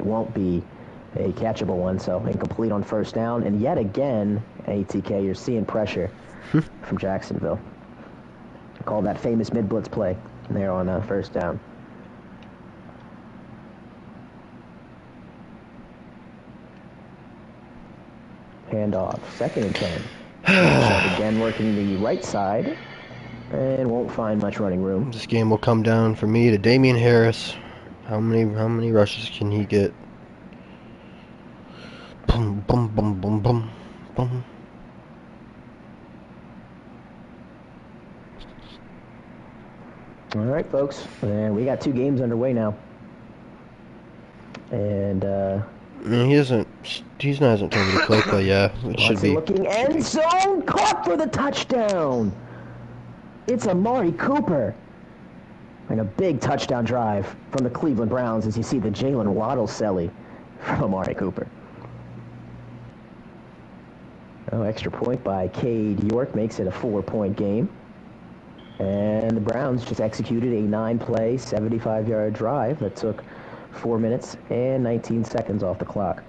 it won't be a catchable one, so incomplete on first down. And yet again, ATK, you're seeing pressure from Jacksonville. Call that famous mid-blitz play there on first down. Handoff, 2nd and 10. Again working the right side, and won't find much running room. This game will come down for me to Damian Harris. How many rushes can he get? Boom, boom, boom, boom, boom, boom. All right, folks, and we got 2 games underway now. And he hasn't turned the click, but yeah, it should be. Looking end zone, caught for the touchdown. It's Amari Cooper. And a big touchdown drive from the Cleveland Browns as you see the Jalen Waddle celly from Amari Cooper. Oh, extra point by Cade York makes it a 4-point game. And the Browns just executed a 9-play, 75-yard drive that took 4 minutes and 19 seconds off the clock.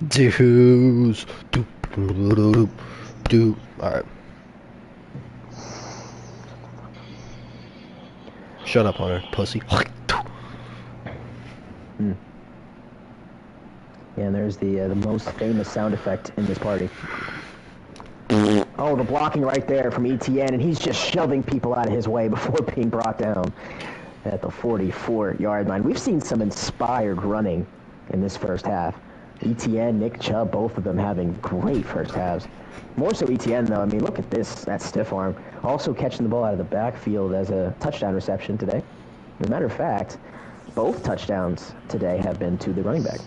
Deuce. Alright. Shut up, Hunter, pussy. And there's the most famous sound effect in this party. Oh, the blocking right there from ETN, and he's just shoving people out of his way before being brought down at the 44-yard line. We've seen some inspired running in this first half. ETN, Nick Chubb, both of them having great first halves. More so ETN, though. I mean, look at this, that stiff arm. Also catching the ball out of the backfield as a touchdown reception today. As a matter of fact, both touchdowns today have been to the running back.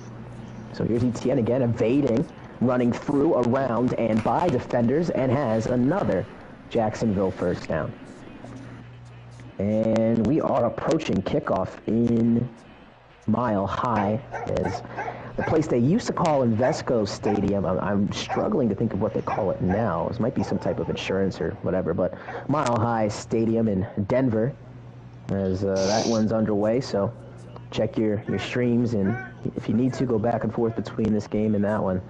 So here's ETN again, evading, running through, around, and by defenders, and has another Jacksonville first down. And we are approaching kickoff in Mile High, as the place they used to call Invesco Stadium. I'm struggling to think of what they call it now. This might be some type of insurance or whatever, but Mile High Stadium in Denver, as that one's underway. So check your streams, and if you need to, go back and forth between this game and that one,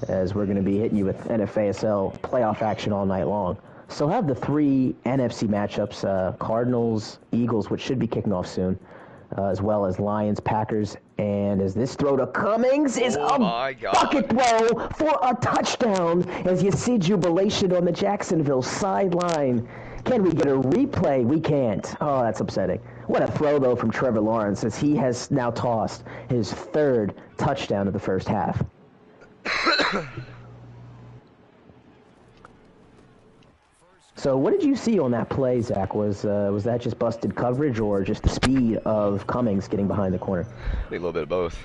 as we're going to be hitting you with NFASL playoff action all night long. So have the 3 NFC matchups, Cardinals, Eagles, which should be kicking off soon, as well as Lions, Packers, and as this throw to Cummings is a bucket throw for a touchdown, as you see jubilation on the Jacksonville sideline. Can we get a replay? We can't. Oh, that's upsetting. What a throw, though, from Trevor Lawrence, as he has now tossed his 3rd touchdown of the first half. So what did you see on that play, Zach? Was that just busted coverage or just the speed of Cummings getting behind the corner? I think a little bit of both.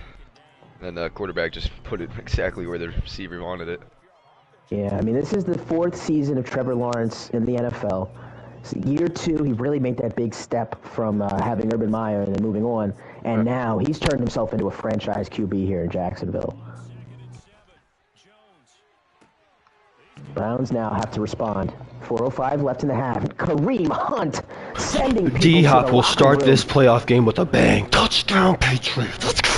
And the quarterback just put it exactly where the receiver wanted it. Yeah, I mean, this is the 4th season of Trevor Lawrence in the NFL. So year 2, he really made that big step from having Urban Meyer and then moving on. And now he's turned himself into a franchise QB here in Jacksonville. Browns now have to respond. 4:05 left in the half. Kareem Hunt sending people D-Hop will start this playoff game with a bang. Touchdown, Patriots. Let's go.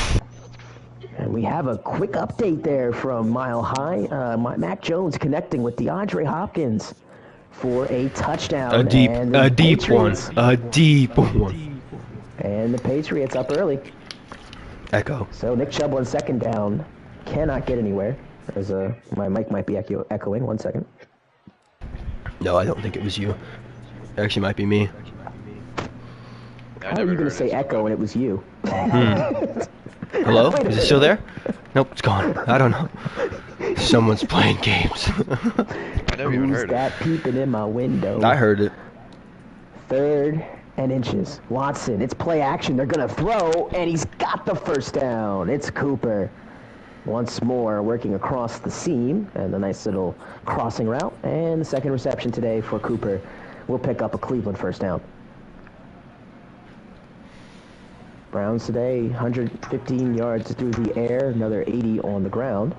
And we have a quick update there from Mile High. Mac Jones connecting with DeAndre Hopkins for a touchdown. A deep one. And the Patriots up early. Echo. So Nick Chubb on 2nd down. Cannot get anywhere. As my mic might be echoing. 1 second. No, I don't think it was you. It actually might be me. How are you going to say echo and it was you? Hello? Is it still there? Nope, it's gone. I don't know. Someone's playing games. I never even heard it. Who's that peeping in my window? I heard it. 3rd and inches. Watson, it's play action. They're going to throw, and he's got the first down. It's Cooper. Once more working across the seam, and a nice little crossing route. And the 2nd reception today for Cooper will pick up a Cleveland first down. Browns today, 115 yards through the air, another 80 on the ground.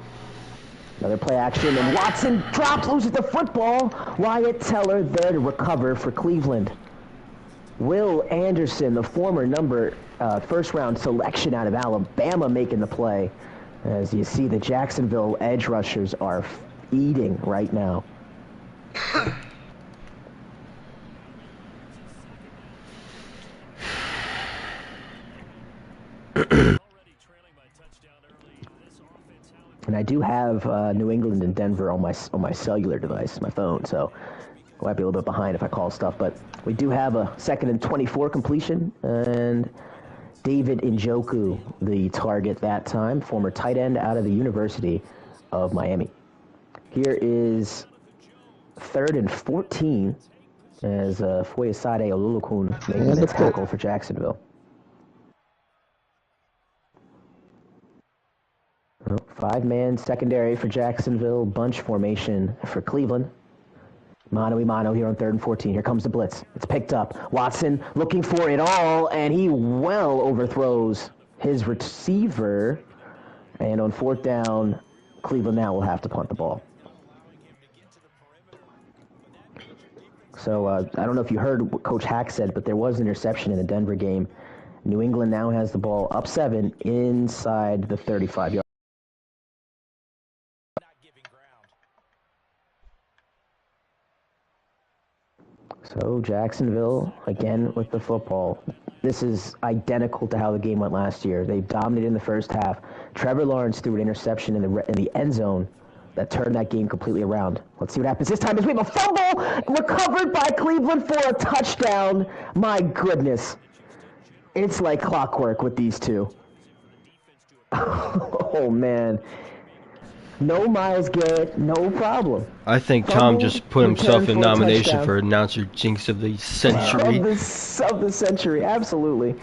Another play action, and Watson loses the football. Wyatt Teller there to recover for Cleveland. Will Anderson, the former first-round selection out of Alabama, making the play. As you see, the Jacksonville edge rushers are eating right now. And I do have New England and Denver on my cellular device, my phone, so I might be a little bit behind if I call stuff. But we do have a 2nd and 24 completion, and David Njoku, the target that time, former tight end out of the University of Miami. Here is 3rd and 14 as Foyesade Olulukun making the tackle for Jacksonville. 5-man secondary for Jacksonville, bunch formation for Cleveland. Mano-a-mano here on 3rd and 14. Here comes the blitz. It's picked up. Watson looking for it all, and he well overthrows his receiver. And on 4th down, Cleveland now will have to punt the ball. So I don't know if you heard what Coach Hack said, but there was an interception in the Denver game. New England now has the ball up 7 inside the 35-yard. So Jacksonville, again with the football. This is identical to how the game went last year. They dominated in the first half. Trevor Lawrence threw an interception in the end zone that turned that game completely around. Let's see what happens this time as we have a fumble recovered by Cleveland for a touchdown. My goodness. It's like clockwork with these two. Oh, man. No Myles Garrett, no problem. I think Tom just put himself in nomination for announcer jinx of the century. Of the century, absolutely.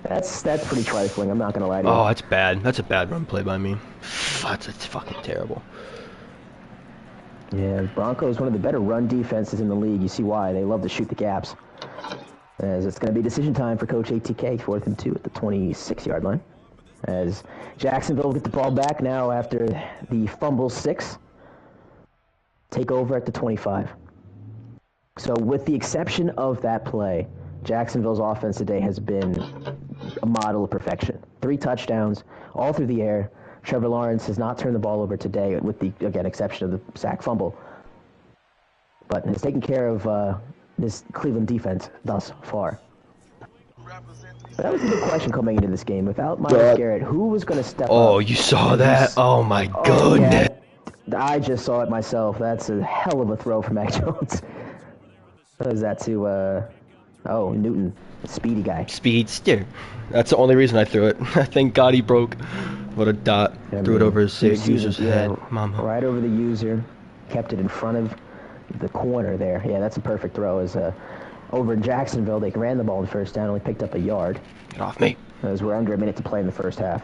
That's pretty trifling. I'm not gonna lie to you. Oh, that's bad. That's a bad run play by me. That's fucking terrible. Yeah, Broncos one of the better run defenses in the league. You see why? They love to shoot the gaps. As it's gonna be decision time for Coach ATK, 4th and 2 at the 26-yard line. As Jacksonville get the ball back now after the fumble 6. Take over at the 25. So with the exception of that play, Jacksonville's offense today has been a model of perfection. 3 touchdowns, all through the air. Trevor Lawrence has not turned the ball over today with the, again, exception of the sack fumble. But has taken care of this Cleveland defense thus far. That was a good question coming into this game. Without Myles Garrett, who was going to step up? Oh, you saw that? Oh, my goodness. Yeah. I just saw it myself. That's a hell of a throw from Mac Jones. What is that to, Newton, speedy guy. Speedster. That's the only reason I threw it. Thank God he broke. What a dot. Threw it over his user's head. Mama. Right over the user. Kept it in front of the corner there. Yeah, that's a perfect throw. Over in Jacksonville, they ran the ball in the first down, only picked up a yard. Get off me. As we're under a minute to play in the first half.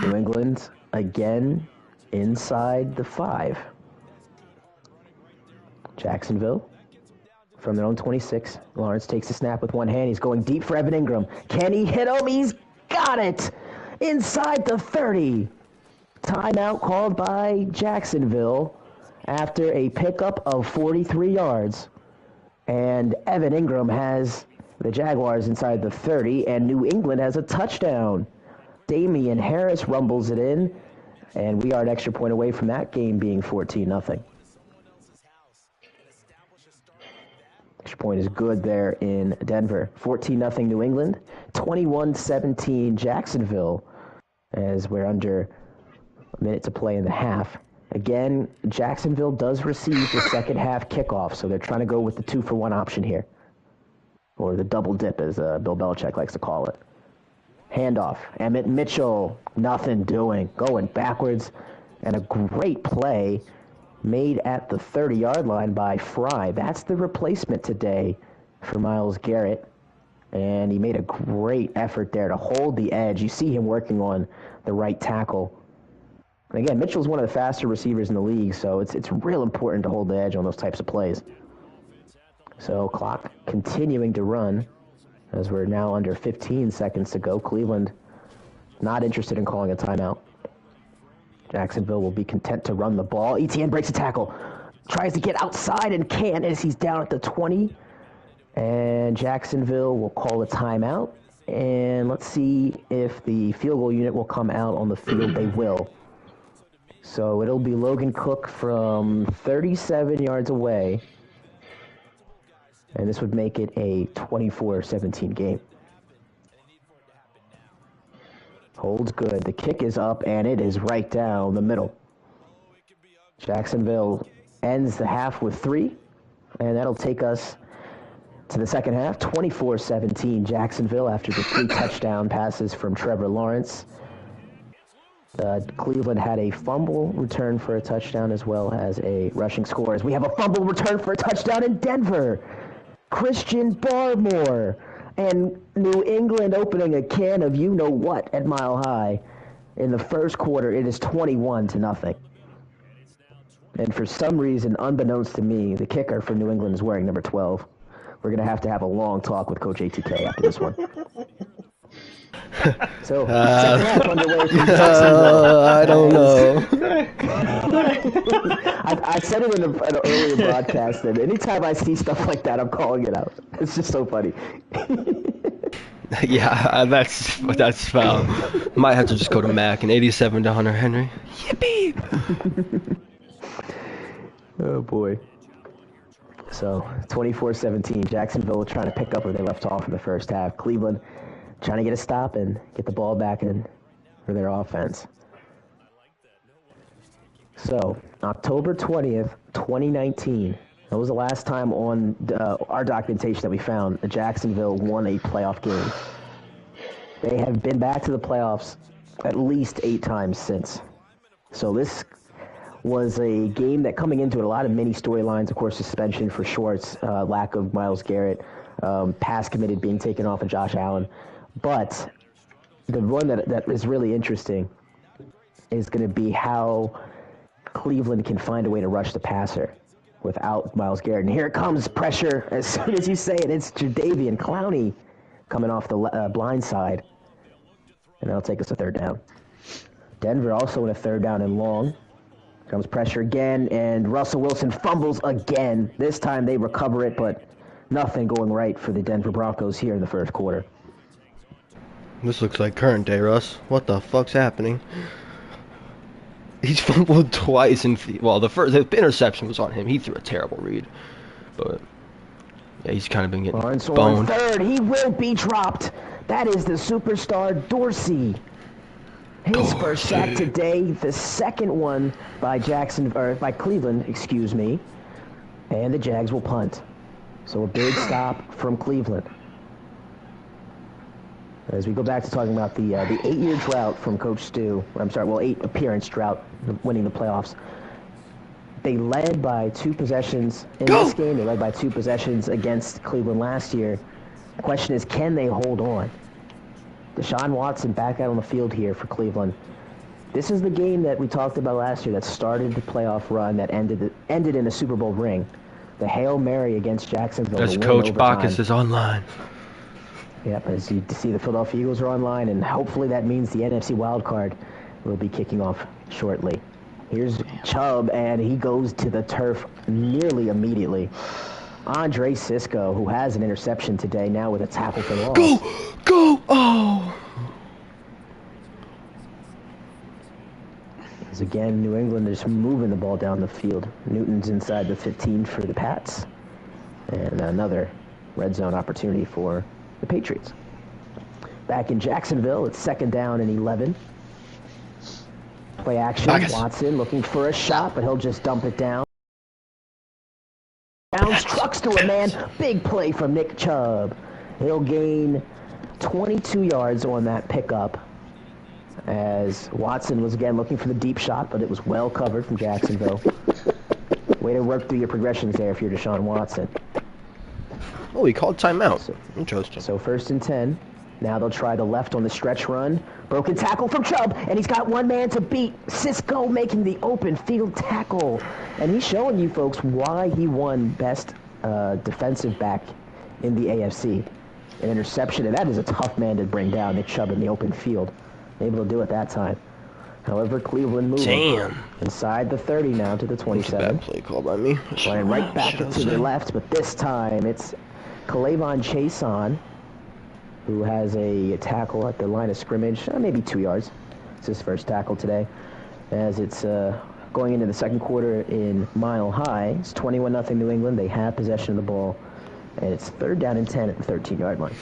New England, again, inside the 5. Jacksonville, from their own 26. Lawrence takes the snap with one hand. He's going deep for Evan Ingram. Can he hit him? He's got it! Inside the 30. Timeout called by Jacksonville after a pickup of 43 yards. And Evan Ingram has the Jaguars inside the 30, and New England has a touchdown. Damian Harris rumbles it in, and we are an extra point away from that game being 14-0. Extra point is good there in Denver. 14-0 New England, 21-17 Jacksonville, as we're under a minute to play in the half. Again, Jacksonville does receive the second half kickoff, so they're trying to go with the 2-for-1 option here. Or the double dip, as Bill Belichick likes to call it. Handoff. Emmett Mitchell, nothing doing. Going backwards. And a great play made at the 30-yard line by Fry. That's the replacement today for Myles Garrett. And he made a great effort there to hold the edge. You see him working on the right tackle. And again, Mitchell's one of the faster receivers in the league, so it's real important to hold the edge on those types of plays. So clock continuing to run as we're now under 15 seconds to go. Cleveland not interested in calling a timeout. Jacksonville will be content to run the ball. Etienne breaks a tackle. Tries to get outside and can't as he's down at the 20. And Jacksonville will call a timeout. And let's see if the field goal unit will come out on the field. They will. So it'll be Logan Cook from 37 yards away. And this would make it a 24-17 game. Holds good. The kick is up, and it is right down the middle. Jacksonville ends the half with 3, and that'll take us to the second half. 24-17 Jacksonville after the 3 touchdown passes from Trevor Lawrence. Cleveland had a fumble return for a touchdown as well as a rushing score. As we have a fumble return for a touchdown in Denver. Christian Barmore and New England opening a can of you-know-what at Mile High. In the first quarter, it is 21-0. And for some reason, unbeknownst to me, the kicker for New England is wearing number 12. We're going to have a long talk with Coach ATK after this one. So, second half underway from Jacksonville. I don't know. I said it in an earlier broadcast that anytime I see stuff like that, I'm calling it out. It's just so funny. Yeah, that's foul. Might have to just go to Mac and 87 to Hunter Henry. Yippee! Oh boy. So 24-17, Jacksonville trying to pick up where they left off in the first half. Cleveland trying to get a stop and get the ball back in for their offense. So October 20th, 2019. That was the last time on our documentation that we found that Jacksonville won a playoff game. They have been back to the playoffs at least 8 times since. So this was a game that coming into it, a lot of mini storylines, of course, suspension for Schwartz, lack of Myles Garrett, pass committed being taken off of Josh Allen. But the one that is really interesting is going to be how Cleveland can find a way to rush the passer without Myles Garrett. And here it comes, pressure. As soon as you say it, it's Jadeveon Clowney coming off the blind side. And that'll take us to third down. Denver also in a third down and long. Comes pressure again, and Russell Wilson fumbles again. This time they recover it, but nothing going right for the Denver Broncos here in the first quarter. This looks like current day, Russ. What the fuck's happening? He's fumbled twice, and the interception was on him. He threw a terrible read, but yeah, he's kind of been getting Lawrence boned. Third, he will be dropped. That is the superstar Dorsey. His first sack today, the second one by Cleveland, excuse me, and the Jags will punt. So a big stop from Cleveland. As we go back to talking about the 8-year drought from Coach Stu, 8-appearance drought, winning the playoffs. They led by 2 possessions in this game. They led by 2 possessions against Cleveland last year. The question is, can they hold on? Deshaun Watson back out on the field here for Cleveland. This is the game that we talked about last year that started the playoff run that ended in a Super Bowl ring. The Hail Mary against Jacksonville. As Coach Bacchus is online. Yep, as you see, the Philadelphia Eagles are online, and hopefully that means the NFC Wildcard will be kicking off shortly. Here's Chubb, and he goes to the turf nearly immediately. Andre Sisco, who has an interception today, now with a tackle for loss. Go! Oh! As again, New England is moving the ball down the field. Newton's inside the 15 for the Pats. And another red zone opportunity for the Patriots. Back in Jacksonville, it's second down and 11. Play action, Watson looking for a shot, but he'll just dump it down. Trucks to a man. Big play from Nick Chubb. He'll gain 22 yards on that pickup as Watson was again looking for the deep shot, but it was well covered from Jacksonville. Way to work through your progressions there if you're Deshaun Watson. Oh, he called timeout. Interesting. So first and 10. Now they'll try the left on the stretch run. Broken tackle from Chubb, and he's got one man to beat. Sisco making the open field tackle. And he's showing you folks why he won best defensive back in the AFC. An interception, and that is a tough man to bring down, Nick Chubb in the open field. Able to do it that time. However, Cleveland moving. Damn. Inside the 30 now to the That's a 27. bad play call by me. Playing right back Should I to say? the left, but this time it's Kalavon Chason, who has a tackle at the line of scrimmage, maybe 2 yards. It's his first tackle today. As it's going into the second quarter in Mile High, it's 21-0 New England. They have possession of the ball, and it's 3rd down and 10 at the 13-yard line.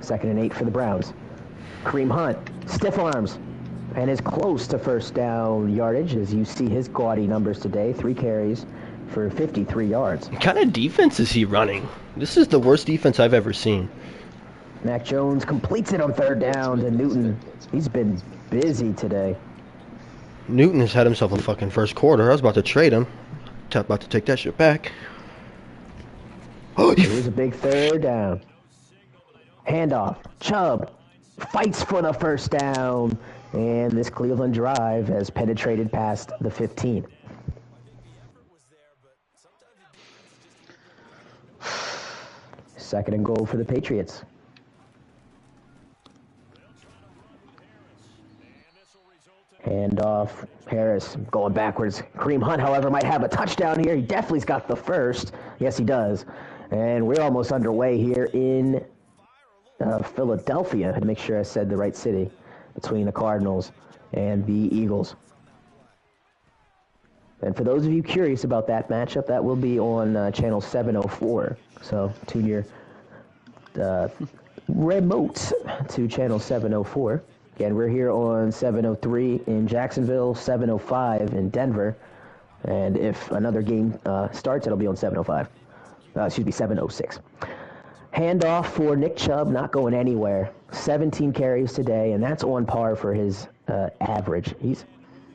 2nd and 8 for the Browns. Kareem Hunt, stiff arms, and is close to first down yardage as you see his gaudy numbers today. 3 carries for 53 yards. What kind of defense is he running? This is the worst defense I've ever seen. Mac Jones completes it on 3rd down to Newton. He's been busy today. Newton has had himself a fucking first quarter. I was about to trade him. About to take that shit back. Oh, Here's a big 3rd down. Handoff. Chubb fights for the first down. And this Cleveland drive has penetrated past the 15. Second and goal for the Patriots. Handoff. Harris going backwards. Kareem Hunt, however, might have a touchdown here. He definitely's got the first. Yes, he does. And we're almost underway here in Philadelphia. I had to make sure I said the right city. Between the Cardinals and the Eagles. And for those of you curious about that matchup, that will be on channel 704. So tune your remote to channel 704. Again, we're here on 703 in Jacksonville, 705 in Denver. And if another game starts, it'll be on 705. Excuse me, 706. Handoff for Nick Chubb, not going anywhere. 17 carries today, and that's on par for his average. He's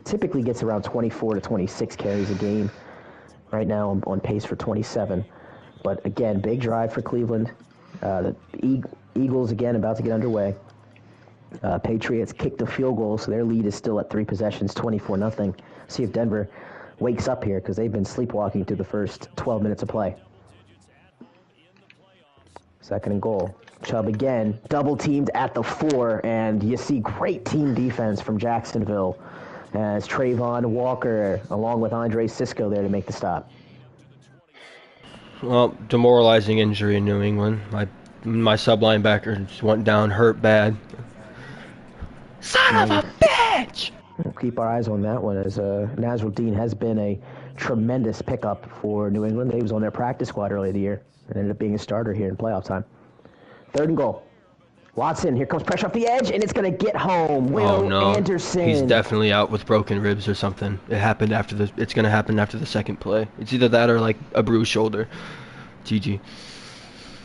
typically gets around 24 to 26 carries a game. Right now, I'm on pace for 27. But again, big drive for Cleveland. The Eagles, again, about to get underway. Patriots kicked a field goal, so their lead is still at 3 possessions, 24-0. See if Denver wakes up here, because they've been sleepwalking through the first 12 minutes of play. 2nd and goal. Chubb again, double teamed at the 4, and you see great team defense from Jacksonville as Trayvon Walker, along with Andre Sisco there to make the stop. Well, demoralizing injury in New England. My sub linebacker just went down, hurt bad. Son of a bitch! We'll keep our eyes on that one, as Nasruddin has been a tremendous pickup for New England. He was on their practice squad earlier in the year and ended up being a starter here in playoff time. 3rd and goal. Watson, here comes pressure off the edge, and it's going to get home. Will Anderson. He's definitely out with broken ribs or something. It's going to happen after the second play. It's either that or like a bruised shoulder. GG.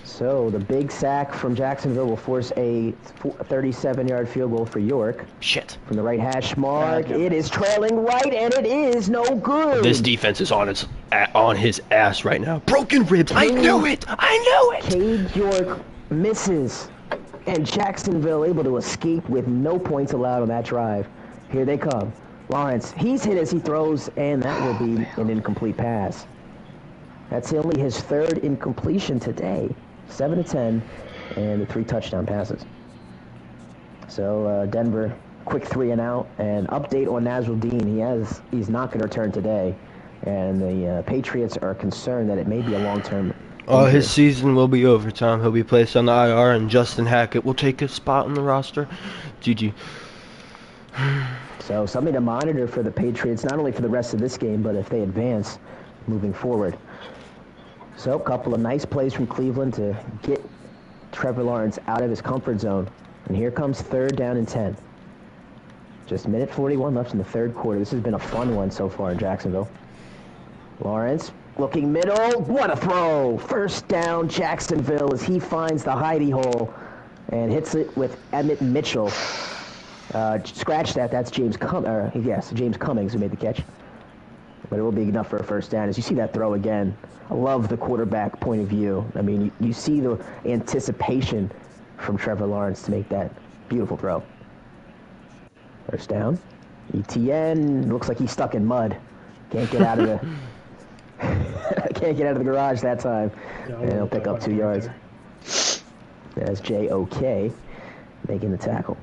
So the big sack from Jacksonville will force a 37-yard field goal for York. Shit. From the right hash mark, it is trailing right, and it is no good. This defense is on his ass right now. Broken ribs. I knew it. Cade York misses, and Jacksonville able to escape with no points allowed on that drive. Here they come. Lawrence, he's hit as he throws, and that will be an incomplete pass. That's only his 3rd incompletion today. 7-10, and the 3 touchdown passes. So Denver, quick 3 and out, and update on Nasruddin. He's not going to return today, and the Patriots are concerned that it may be a long-term injury. His season will be over, Tom. He'll be placed on the IR, and Justin Hackett will take his spot on the roster. GG. So something to monitor for the Patriots, not only for the rest of this game, but if they advance moving forward. So a couple of nice plays from Cleveland to get Trevor Lawrence out of his comfort zone. And here comes 3rd down and 10. Just minute 41 left in the 3rd quarter. This has been a fun one so far in Jacksonville. Lawrence looking middle. What a throw. 1st down Jacksonville as he finds the hidey hole and hits it with Emmett Mitchell. Scratch that. That's James Cummings who made the catch. But it will be enough for a 1st down. As you see that throw again, I love the quarterback point of view. I mean, you see the anticipation from Trevor Lawrence to make that beautiful throw. 1st down. ETN looks like he's stuck in mud. Can't get out of the garage that time. And he'll pick up 2 yards. As J.O.K. making the tackle.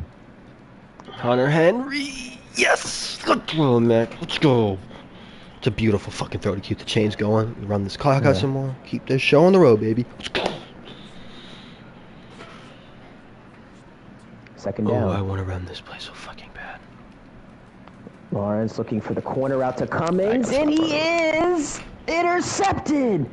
Hunter Henry. Yes. Let's go, Mac. Let's go. It's a beautiful fucking throw to keep the chains going. Run this clock out some more. Keep this show on the road, baby. Let's go. Second down. Oh, I want to run this play so fucking bad. Lawrence looking for the corner out to Cummings, and he is intercepted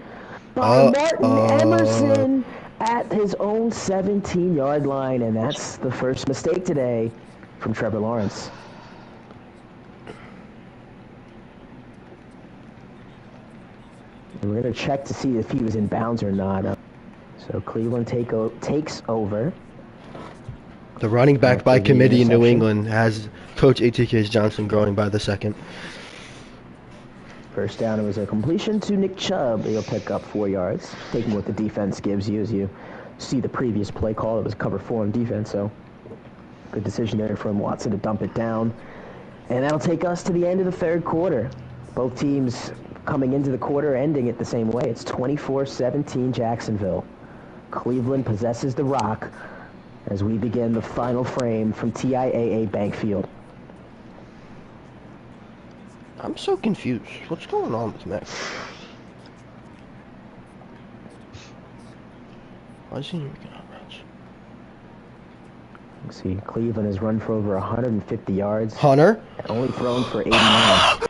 by Martin Emerson at his own 17-yard line, and that's the first mistake today from Trevor Lawrence. And we're going to check to see if he was in bounds or not. So Cleveland takes over. The running back by committee in New England has Coach ATK's Johnson growing by the second. First down, it was a completion to Nick Chubb. He'll pick up 4 yards, taking what the defense gives you as you see the previous play call. It was cover 4 on defense, so good decision there from Watson to dump it down. And that'll take us to the end of the third quarter. Both teams coming into the quarter, ending it the same way. It's 24-17 Jacksonville. Cleveland possesses the rock as we begin the final frame from TIAA Bank Field. I'm so confused. What's going on with Mac? Why is he making out routes? Let's see, Cleveland has run for over 150 yards. Hunter? And only thrown for 89.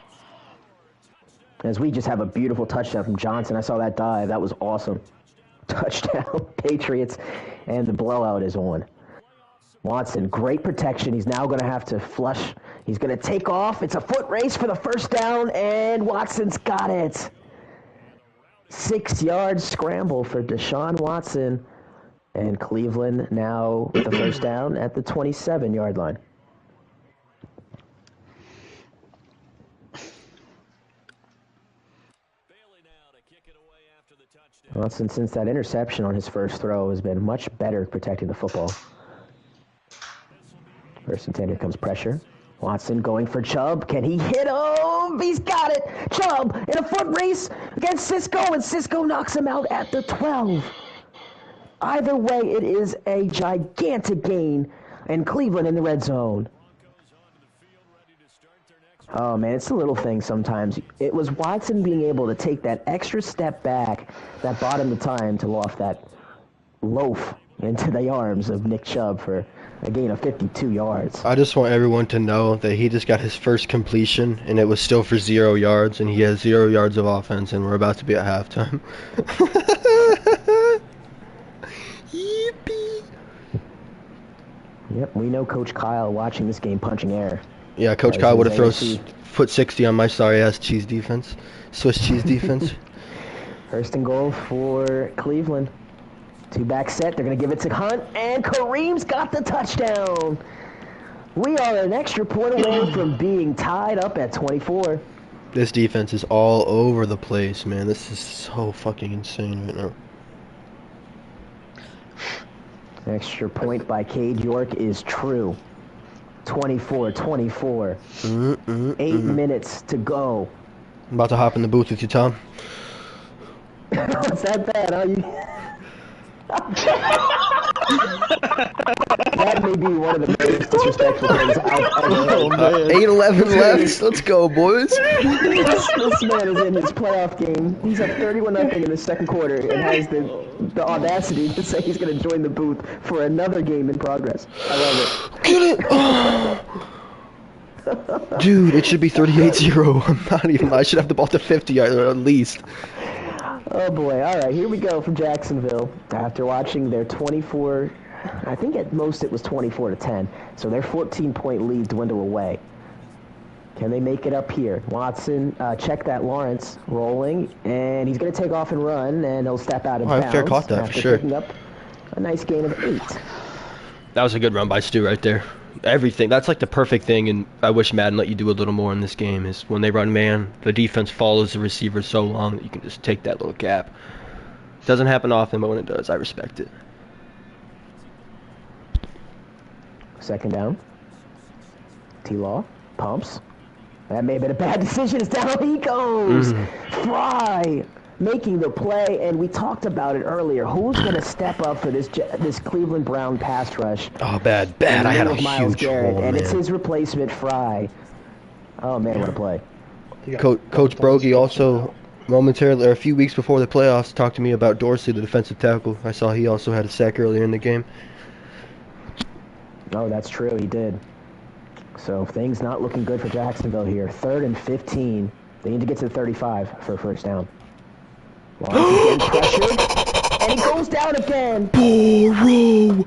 As we just have a beautiful touchdown from Johnson. I saw that dive. That was awesome. Touchdown, Patriots, and the blowout is on. Watson, great protection. He's now going to have to flush. He's going to take off. It's a foot race for the first down, and Watson's got it. 6-yard scramble for Deshaun Watson, and Cleveland now with the first down at the 27-yard line. Watson, since that interception on his first throw, has been much better protecting the football. First and 10, here comes pressure. Watson going for Chubb. Can he hit him? He's got it. Chubb in a foot race against Cisco, and Cisco knocks him out at the 12. Either way, it is a gigantic gain, and Cleveland in the red zone. Oh, man, it's a little thing sometimes. It was Watson being able to take that extra step back that bought him the time to loft that loaf into the arms of Nick Chubb for a gain of 52 yards. I just want everyone to know that he just got his first completion, and it was still for 0 yards, and he has 0 yards of offense, and we're about to be at halftime. Yippee! Yep, we know Coach Kyle watching this game punching air. Yeah, Coach Kyle would have thrown foot 60 on my sorry-ass cheese defense. Swiss cheese defense. First and goal for Cleveland. 2-back set. They're going to give it to Hunt, and Kareem's got the touchdown. We are an extra point away from being tied up at 24. This defense is all over the place, man. This is so fucking insane right now. Extra point by Cade York is true. 24-24. 8 minutes to go. I'm about to hop in the booth with you, Tom. It's that bad, huh? That may be one of the most disrespectful things I've ever heard. 8-11 left. Let's go, boys. This man is in his playoff game. He's up 31-0 in the second quarter and has the audacity to say he's going to join the booth for another game in progress. I love it. Get it! Oh. Dude, it should be 38-0. I'm not even. I should have the ball to 50 at least. Oh boy, alright, here we go from Jacksonville. After watching their 24, I think at most it was 24-10, so their 14-point lead dwindle away. Can they make it up here? Watson, check that Lawrence rolling, and he's going to take off and run, and he'll step out of bounds. Fair caught that, after for sure. Picking up a nice gain of 8. That was a good run by Stu right there. Everything. That's like the perfect thing, and I wish Madden let you do a little more in this game, is when they run man, the defense follows the receiver so long that you can just take that little gap. Doesn't happen often, but when it does, I respect it. Second down. T-Law pumps. That may have been a bad decision. It's down he goes. Fry making the play, and we talked about it earlier. Who's going to step up for this Cleveland Brown pass rush? Oh, bad. I had a huge hole, and man. it's his replacement, Fry. Oh, man, what a play. Coach Brogy also momentarily, or a few weeks before the playoffs, talked to me about Dorsey, the defensive tackle. I saw he also had a sack earlier in the game. Oh, that's true. He did. So things not looking good for Jacksonville here. 3rd and 15. They need to get to the 35 for a first down. Lawrence again pressured, and he goes down again. Burrow!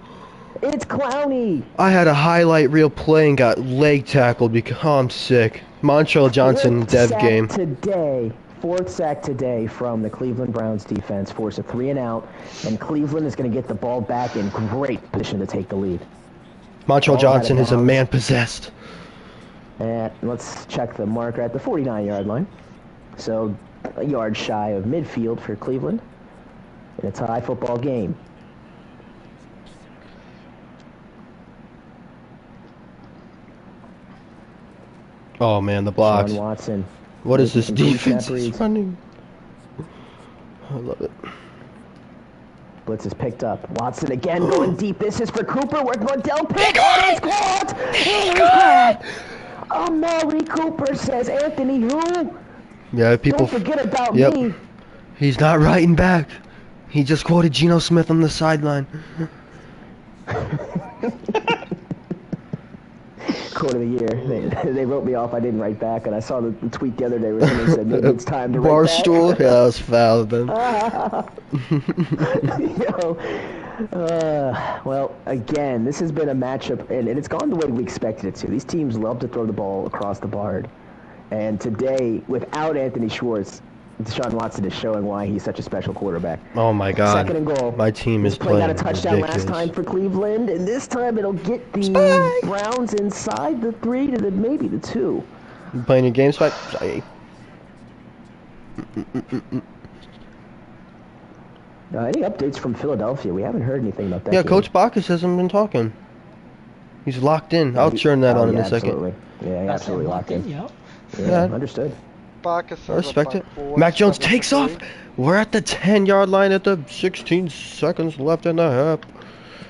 It's Clowney. I had a highlight reel play and got leg tackled because I'm sick. Montreal Johnson, dev game. Fourth sack today from the Cleveland Browns defense. Force a 3 and out, and Cleveland is going to get the ball back in great position to take the lead. Montreal Johnson is a man possessed. And let's check the marker at the 49-yard line. So a yard shy of midfield for Cleveland in a tie football game. Oh man, the blocks. Sean Watson. What is this defense running? I love it. Blitz is picked up. Watson again going deep. This is for Cooper. Where's Wardell pick? Oh, it's caught! He got it! Amari Cooper says, Anthony who? Yeah, people. Don't forget about me. He's not writing back. He just quoted Geno Smith on the sideline. Quote of the year. They wrote me off. I didn't write back, and I saw the tweet the other day where someone said maybe it's time to write back. Barstool? Yeah, that was foul then. Well, again, this has been a matchup, and it's gone the way we expected it to. These teams love to throw the ball across the board. And today, without Anthony Schwartz, Deshaun Watson is showing why he's such a special quarterback. Oh my God! 2nd and goal. My team is playing got a touchdown ridiculous. last time for Cleveland, and this time it'll get the Browns inside the 3 to maybe the 2. You playing your game, Spike? Any updates from Philadelphia? We haven't heard anything about that. Yeah, game. Coach Bacchus hasn't been talking. He's locked in. I'll turn that on in a absolutely. second. Yeah, absolutely locked in. Yep. Yeah, understood. I respect it. Mac Jones takes off. We're at the 10-yard line at the 16 seconds left in the half.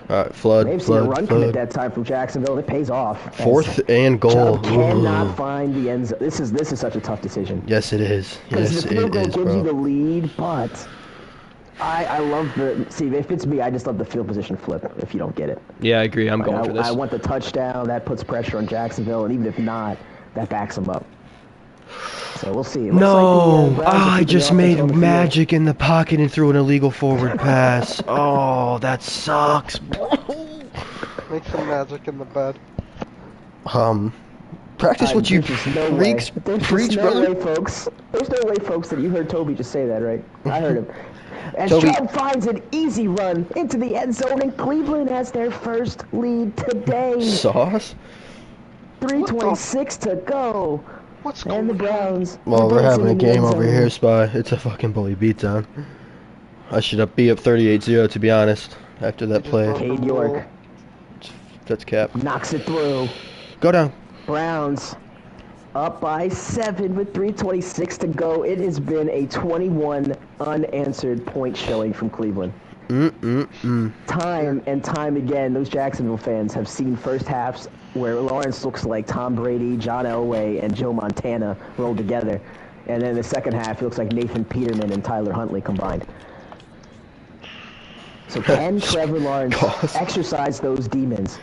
All right, flood. They've seen a run commit that time from Jacksonville. It pays off. 4th and goal. Chubb cannot find the end zone. This is such a tough decision. Yes, it is. Because Yes, the field it goal is, gives you the bro. lead, but I love the... See, if it's me, I just love the field position flip if you don't get it. Yeah, I agree. I'm going for this. I want the touchdown. That puts pressure on Jacksonville, and even if not, that backs them up. So we'll see. It looks No, like the, Browns are I keeping just the offense made on the field. magic in the pocket and threw an illegal forward pass. Oh, that sucks. Make some magic in the bed. Practice what you There's no freaks way. There's preach, no brother. way, folks. There's no way, folks, that you heard Toby just say that, right? I heard him. As Toby- Chubb finds an easy run into the end zone, and Cleveland has their first lead today. Sauce? 3:26 to go. What's And the going on? Browns. Well, we're advancing having a in the game end over zone. here, Spy. It's a fucking bully beatdown. I should be up 38-0, to be honest, after that play. Cade York That's cap. knocks it through. Go down. Browns up by 7 with 3:26 to go. It has been a 21 unanswered point showing from Cleveland. Time and time again, those Jacksonville fans have seen first halves where Lawrence looks like Tom Brady, John Elway, and Joe Montana rolled together. And then the second half, he looks like Nathan Peterman and Tyler Huntley combined. So can Trevor Lawrence exercise those demons?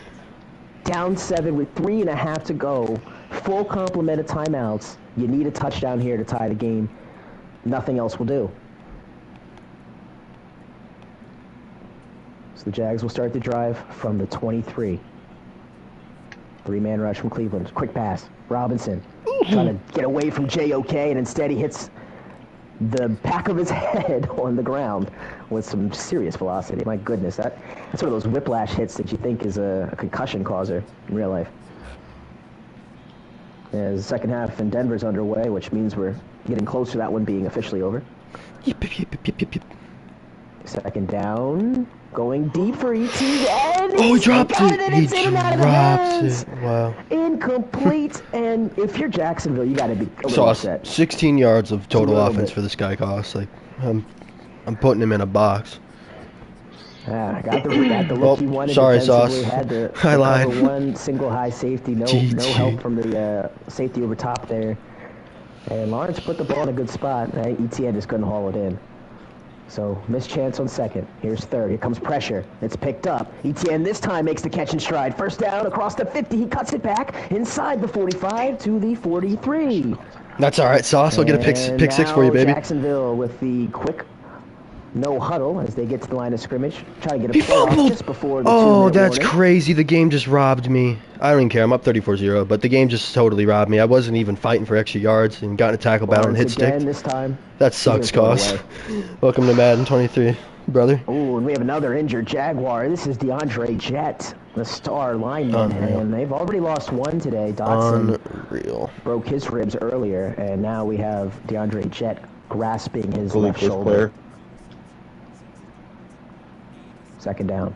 Down 7 with 3.5 to go. Full complement of timeouts. You need a touchdown here to tie the game. Nothing else will do. So the Jags will start the drive from the 23. 3-man rush from Cleveland. Quick pass. Robinson trying to get away from JOK, and instead he hits the back of his head on the ground with some serious velocity. My goodness, that's one of those whiplash hits that you think is a concussion causer in real life. As the second half in Denver's underway, which means we're getting close to that one being officially over. Yip, yip, yip, yip, yip, yip. Second down, going deep for ET, and Oh, he dropped got it. and He it's in and out of the hands. dropped it. Wow. Incomplete, and if you're Jacksonville, you got to be a little Sauce. upset. 16 yards of total little offense bit. for this guy cost. Like, I'm putting him in a box. Got the look he wanted sorry, defensively. Sauce. Had to I lied. cover one single high safety. No help from the safety over top there. And Lawrence put the ball in a good spot. ETN just couldn't haul it in. So, missed chance on second. Here's third. Here comes pressure. It's picked up. ETN this time makes the catch in stride. First down across the 50. He cuts it back inside the 45 to the 43. That's all right, Sauce. I'll get a pick six for you, baby. Jacksonville with the quick no huddle as they get to the line of scrimmage. Try to get a He play off fumbled! just before the Oh, 2-minute that's warning. crazy. The game just robbed me. I don't even care. I'm up 34-0, but the game just totally robbed me. I wasn't even fighting for extra yards and got in a tackle battle and hit Once again, stick. this time. That sucks, He's gonna Cos. throw it away. Welcome to Madden 23, brother. Ooh, and we have another injured Jaguar. This is DeAndre Jett, the star lineman, Unreal. and they've already lost one today. Dotson Unreal. broke his ribs earlier, and now we have DeAndre Jett grasping his Fully left first shoulder. player. Second down.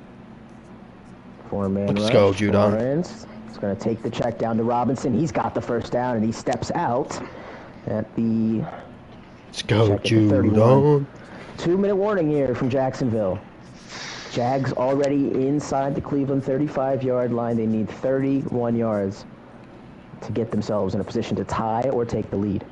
Four-man Let's rush. go, Judon. Lawrence. He's going to take the check down to Robinson. He's got the first down, and he steps out at the Let's go, check at the 31. Judon. 2-minute warning here from Jacksonville. Jags already inside the Cleveland 35-yard line. They need 31 yards to get themselves in a position to tie or take the lead.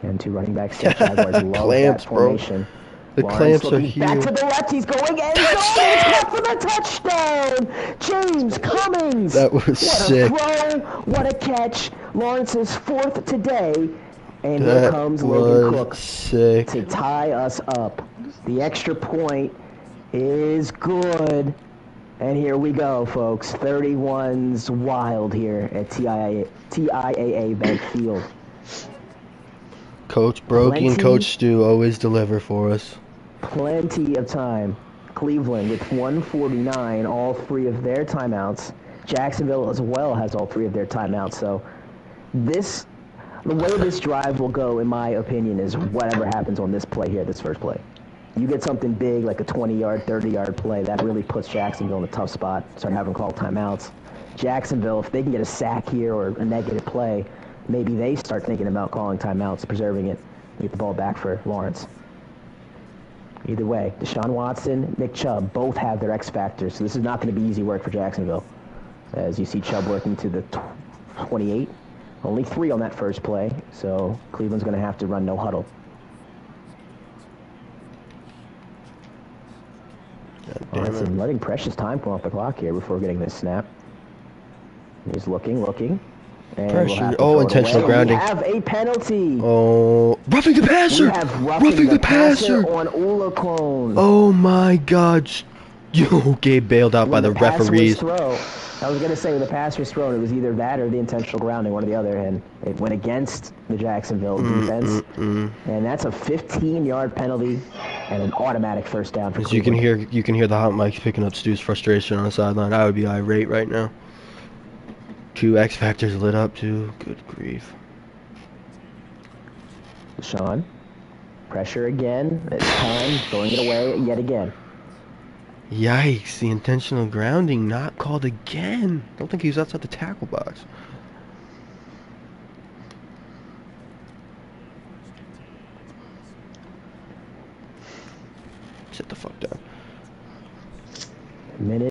And two running backs. Jaguars love Clamps, that bro. formation. The Lawrence clamps are looking back here. to the left. He's going in. Touchdown! For the touchdown! James Cummings. That was sick. What a throw! What a catch! Lawrence's fourth today, and here That comes Logan was Cook sick. to tie us up. The extra point is good. And here we go, folks. 31's wild here at TIAA Bank Field. Coach Brokey and Coach Stu always deliver for us. Plenty of time. Cleveland with 1:49, all three of their timeouts. Jacksonville as well has all three of their timeouts. So the way this drive will go, in my opinion, is whatever happens on this play here, this first play. You get something big like a 20-yard, 30-yard play, that really puts Jacksonville in a tough spot. Start having called timeouts. Jacksonville, if they can get a sack here or a negative play, maybe they start thinking about calling timeouts, preserving it, get the ball back for Lawrence. Either way, Deshaun Watson, Nick Chubb, both have their X factors, so this is not going to be easy work for Jacksonville. As you see Chubb working to the 28. Only 3 on that first play, so Cleveland's going to have to run no huddle. Watson letting precious time come off the clock here before getting this snap. He's looking. And Pressure. We'll intentional grounding. We have a penalty. Oh, roughing the passer! We have roughing the passer on Olakone. Oh my God! Yo, Gabe bailed out by the referees. I was gonna say when the pass was thrown, it was either that or the intentional grounding, one or the other, and it went against the Jacksonville defense. And that's a 15-yard penalty and an automatic first down for As you Cleveland. can hear the hot mics picking up Stu's frustration on the sideline. I would be irate right now. 2 X factors lit up too. Good grief. Sean, pressure again. This time, throwing it away yet again. Yikes! The intentional grounding not called again. I don't think he was outside the tackle box. Sit the fuck down. Minute.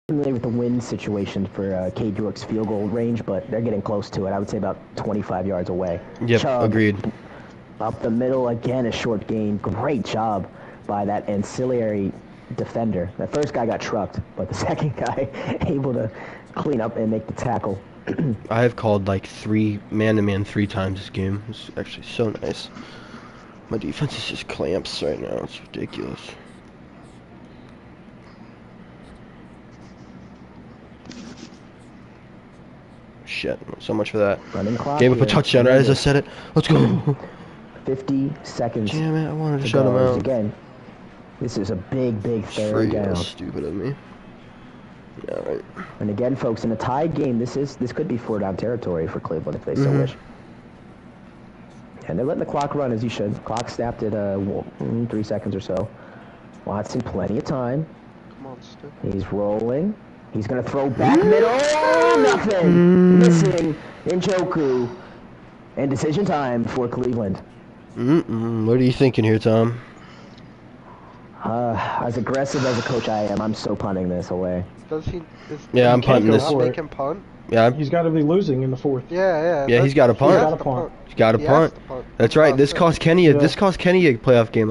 Familiar with the win situation for Cade York's field goal range, but they're getting close to it. I would say about 25 yards away. Yep, Chubb, agreed. Up the middle again, a short gain. Great job by that ancillary defender. The first guy got trucked, but the second guy able to clean up and make the tackle. I have called like 3 man-to-man 3 times this game. It's actually so nice. My defense is just clamps right now. It's ridiculous. Shit. So much for that. Running clock. Gave up a here. touchdown right as I said it. Let's go. 50 seconds. Damn it. I wanted to to shut him go. out. Again, this is a big third down. Stupid of me. Yeah, right. And again, folks, in a tied game, this could be 4-down territory for Cleveland if they so wish. And they're letting the clock run as you should. Clock snapped at 3 seconds or so. Watson, plenty of time. Come on, Stu. He's rolling. He's going to throw back middle. Nothing. Missing Njoku. And decision time for Cleveland. What are you thinking here, Tom? As aggressive as a coach I am, I'm so punting this away. Yeah, I'm punting this. Make him punt? Yeah. He's got to be losing in the fourth. Yeah. Yeah, he's got a punt. He's got a punt. He's got a punt. That's right. This cost Kenny. This cost Kenny a playoff game.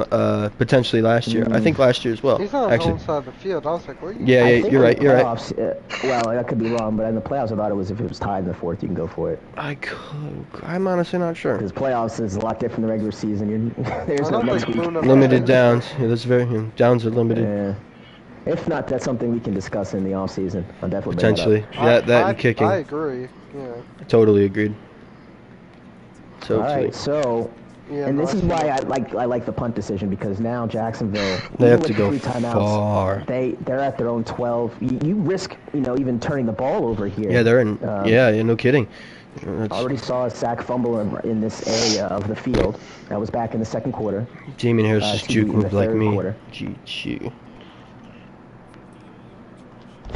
Potentially last year. I think last year as well. He's on Actually. the whole side of the field. I was like, what are you? Yeah, you're right. You're right. Well, that could be wrong, but in the playoffs, I thought it was if it was tied in the fourth, you can go for it. I'm honestly not sure. Because playoffs is a lot different than the regular season. There's no next week. Limited downs. Yeah, that's downs are limited. Yeah. If not, that's something we can discuss in the off season. I'll definitely potentially. That and kicking. I agree. Yeah. Totally agreed. Totally. All right, so. Yeah, and this is why I like the punt decision, because now Jacksonville, they have to go far. They're at their own 12. You risk even turning the ball over here. Yeah, they're in. Yeah, no kidding. Already saw a sack fumble in this area of the field. That was back in the second quarter. Damien Harris just juke moved like me. GG.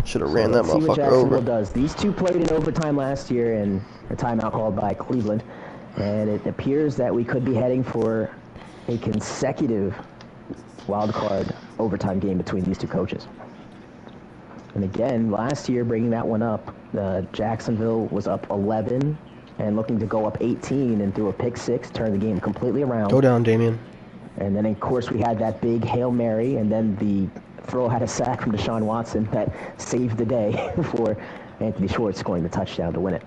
Should have ran that motherfucker over. See what Jacksonville does. These two played in overtime last year, and a timeout called by Cleveland. And it appears that we could be heading for a consecutive wild card overtime game between these two coaches. And again, last year, bringing that one up, Jacksonville was up 11 and looking to go up 18 and threw a pick six, turn the game completely around. Go down, Damien. And then, of course, we had that big Hail Mary, and then the throw had a sack from Deshaun Watson that saved the day for Anthony Schwartz scoring the touchdown to win it.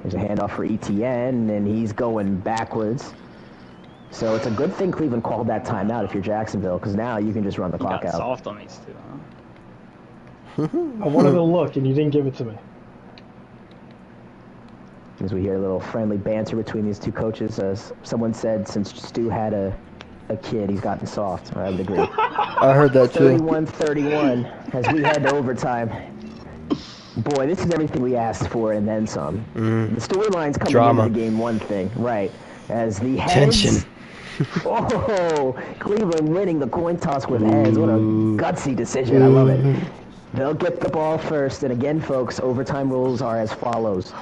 There's a handoff for ETN, and he's going backwards. So it's a good thing Cleveland called that timeout if you're Jacksonville, because now you can just run the clock out. Soft on these two, huh? I wanted to look, and you didn't give it to me. As we hear a little friendly banter between these two coaches, as someone said, since Stu had a kid, he's gotten soft. I would agree. I heard that too. 31-31 as we head to overtime. Boy, this is everything we asked for and then some. The storyline's coming into the game, one thing, right? As the heads... Tension. Oh, Cleveland winning the coin toss with heads. What a gutsy decision. I love it. They'll get the ball first. And again, folks, overtime rules are as follows.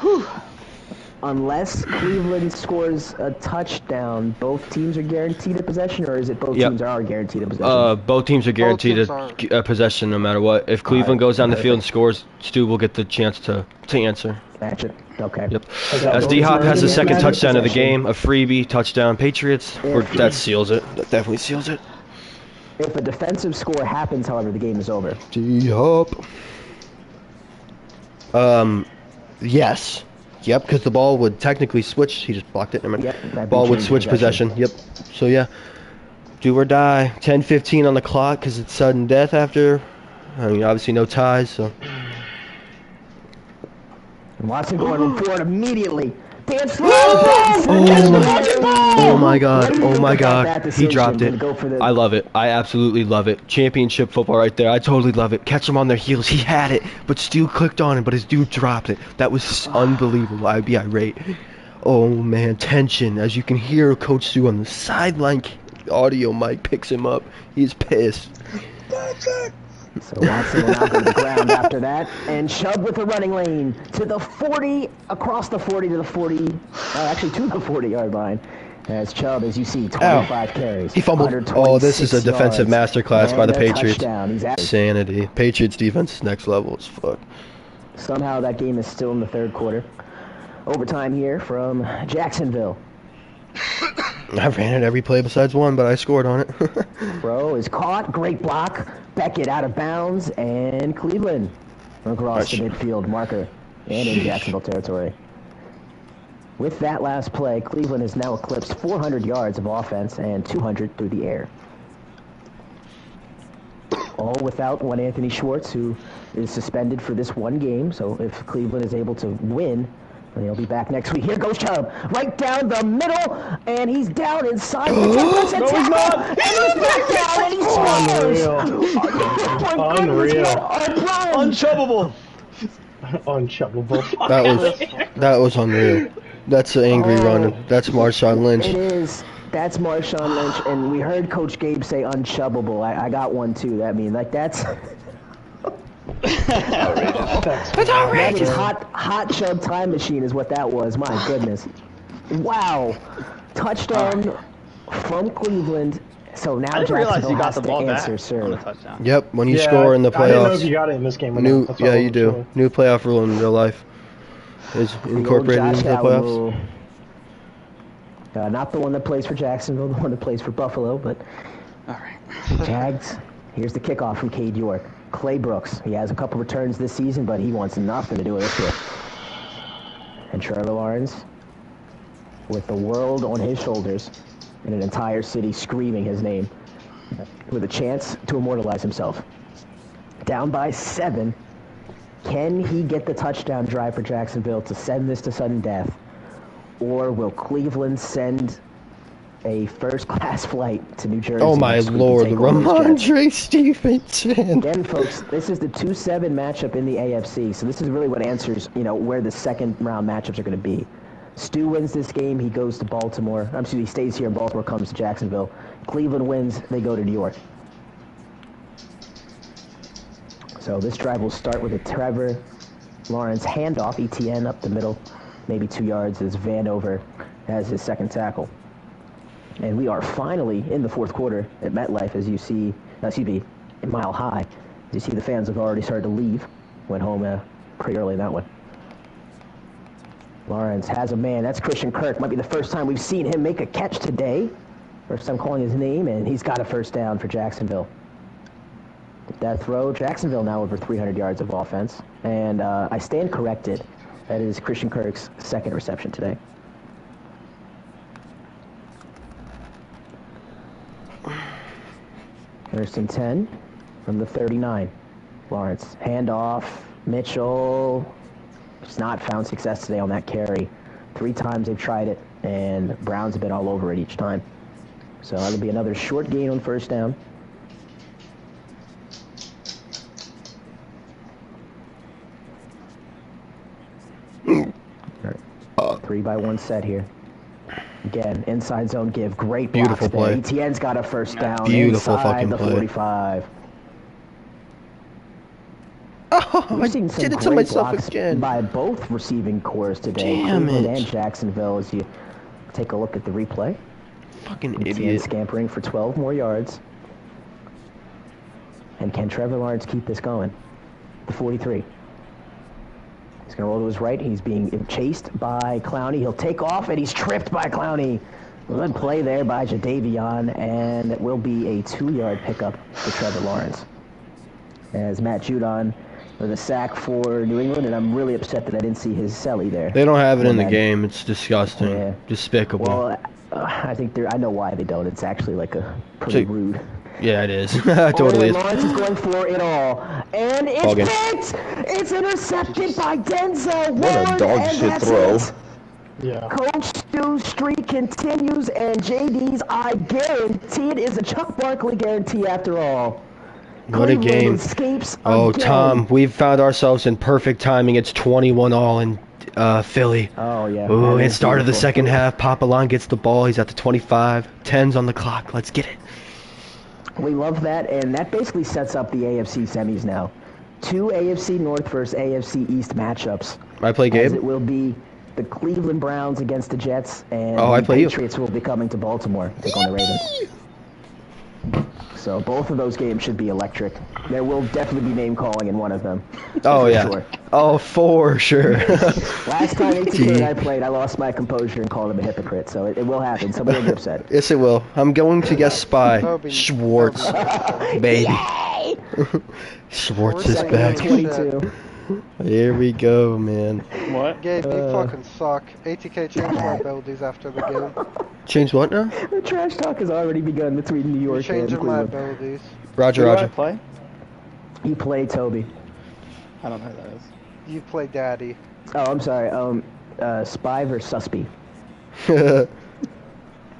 Unless Cleveland scores a touchdown, both teams are guaranteed a possession, or is it both teams are guaranteed a possession? Both teams are guaranteed a possession no matter what. If Cleveland goes down the field and scores, Stu will get the chance to answer. Match it. Okay. Yep. As D-Hop has the second touchdown of the game, a freebie touchdown, Patriots, that seals it. That definitely seals it. If a defensive score happens, however, the game is over. D-Hop. Yes. Yep, because the ball would technically switch. He just blocked it. Yep, ball would switch possession. Yep. So, yeah. Do or die. 10:15 on the clock because it's sudden death after. I mean, obviously no ties, so. And Watson going forward immediately. Dance oh my god. Oh my god. He dropped it. I love it. I absolutely love it. Championship football right there. I totally love it. Catch him on their heels. He had it, but Stu clicked on it, but his dude dropped it. That was unbelievable. I'd be irate. Oh man, tension. As you can hear Coach Stu on the sideline audio mic picks him up. He's pissed. So Watson will now go to the ground after that, and Chubb with a running lane to the 40, across the 40 to the 40, actually to the 40-yard line. As Chubb, as you see, 25 carries. He fumbled. Oh, this is a defensive masterclass by the Patriots. Sanity. Patriots defense is next level as fuck. Somehow that game is still in the third quarter. Overtime here from Jacksonville. I ran it every play besides one, but I scored on it. Throw is caught. Great block. Beckett out of bounds. And Cleveland across the midfield marker and in Jacksonville territory. With that last play, Cleveland has now eclipsed 400 yards of offense and 200 through the air. All without one Anthony Schwartz, who is suspended for this one game. So if Cleveland is able to win, and he'll be back next week. Here goes Chubb, right down the middle, and he's down inside. No, he's not. And he's back down, and he scores. Unreal. Unchubbable. Unchubbable. That was unreal. That's an angry run. That's Marshawn Lynch. It is. That's Marshawn Lynch, and we heard Coach Gabe say unchubbable. I got one too. That mean like that's. Outrageous. That's That is hot chub time machine is what that was. My goodness. Wow. Touchdown from Cleveland. So now I didn't realize Jacksonville you got has the to ball back answer on the serve. touchdown. Yep, when you Yeah, score in the I didn't know if playoffs. you got it in this game or New, not. That's yeah, all you I'm do. sure. New playoff rule in real life is The old incorporated Josh into the Allen playoffs. rule. Not the one that plays for Jacksonville, the one that plays for Buffalo, but All right. Jags. Here's the kickoff from Cade York. Clay Brooks. He has a couple returns this season, but he wants nothing to do with this year. And Trevor Lawrence, with the world on his shoulders and an entire city screaming his name, with a chance to immortalize himself. Down by 7. Can he get the touchdown drive for Jacksonville to send this to sudden death? Or will Cleveland send a first-class flight to New Jersey? Oh my next week to lord, take on those Jets? Ramondre Stevenson. Again, folks, this is the 2-7 matchup in the AFC, so this is really what answers, where the second-round matchups are going to be. Stu wins this game, he goes to Baltimore. He stays here in Baltimore, comes to Jacksonville. Cleveland wins, they go to New York. So this drive will start with a Trevor Lawrence handoff, ETN up the middle, maybe 2 yards as Vanover has his second tackle. And we are finally in the fourth quarter at MetLife, as you see, in Mile High. As you see, the fans have already started to leave. Went home pretty early in that one. Lawrence has a man. That's Christian Kirk. Might be the first time we've seen him make a catch today. First time calling his name, and he's got a first down for Jacksonville. With that throw, Jacksonville now over 300 yards of offense. And I stand corrected. That is Christian Kirk's second reception today. First and 10 from the 39. Lawrence, handoff. Mitchell has not found success today on that carry. 3 times they've tried it, and Browns have been all over it each time. So that'll be another short gain on first down. Right. 3-by-1 set here. Again, inside zone give. Great blocks Beautiful there. play. Etienne's got a first down. Beautiful inside fucking the play. 45. Oh, I We've seen some did it to great myself blocks again. by both receiving cores today. Damn Cleveland it. and Jacksonville, as you take a look at the replay. Fucking Etienne idiot. scampering for 12 more yards. And can Trevor Lawrence keep this going? The 43. He's going to roll to his right. He's being chased by Clowney. He'll take off, and he's tripped by Clowney. Good play there by Jadeveon, and it will be a 2-yard pickup for Trevor Lawrence. As Matt Judon with a sack for New England, and I'm really upset that I didn't see his celly there. They don't have it in the Well, game. It's disgusting. Yeah. Despicable. Well, I think I know why they don't. It's actually like a pretty So- rude. Yeah, it is. Totally is. Lawrence is going for it all. And it's Ball game. picked! It's intercepted by Denzel Ward. What a dog and shit that's throw. it. Yeah. Coach Stu's streak continues, and JD's, I guarantee it, is a Chuck Barkley guarantee after all. What a Cleveland game. escapes Oh, again. Tom, we've found ourselves in perfect timing. It's 21-all in Philly. Oh, yeah. Ooh, That it is started the beautiful. second half. Papelon gets the ball. He's at the 25. 10's on the clock. Let's get it. We love that, and that basically sets up the AFC semis now. 2 AFC North versus AFC East matchups. I play As Gabe. it will be the Cleveland Browns against the Jets, and Oh, I the play you. Patriots will be coming to Baltimore to take on the Ravens. So both of those games should be electric. There will definitely be name calling in one of them. Oh, for yeah. sure. Oh, for sure. Last time ATK and I played, I lost my composure and called him a hypocrite, so it will happen. Somebody will get upset. Yes, it will. I'm going to guess Spy. Toby. Schwartz. Baby. Yay! Schwartz is Second and back. 22. Here we go, man. What? Gabe, you fucking suck. ATK changed my abilities after the game. Change what now? The trash talk has already begun between New You're York and changing my Cleveland. abilities. Roger, Who do I Roger. play? You play Toby. I don't know who that is. You play daddy. Oh, I'm sorry. Spy versus Suspy.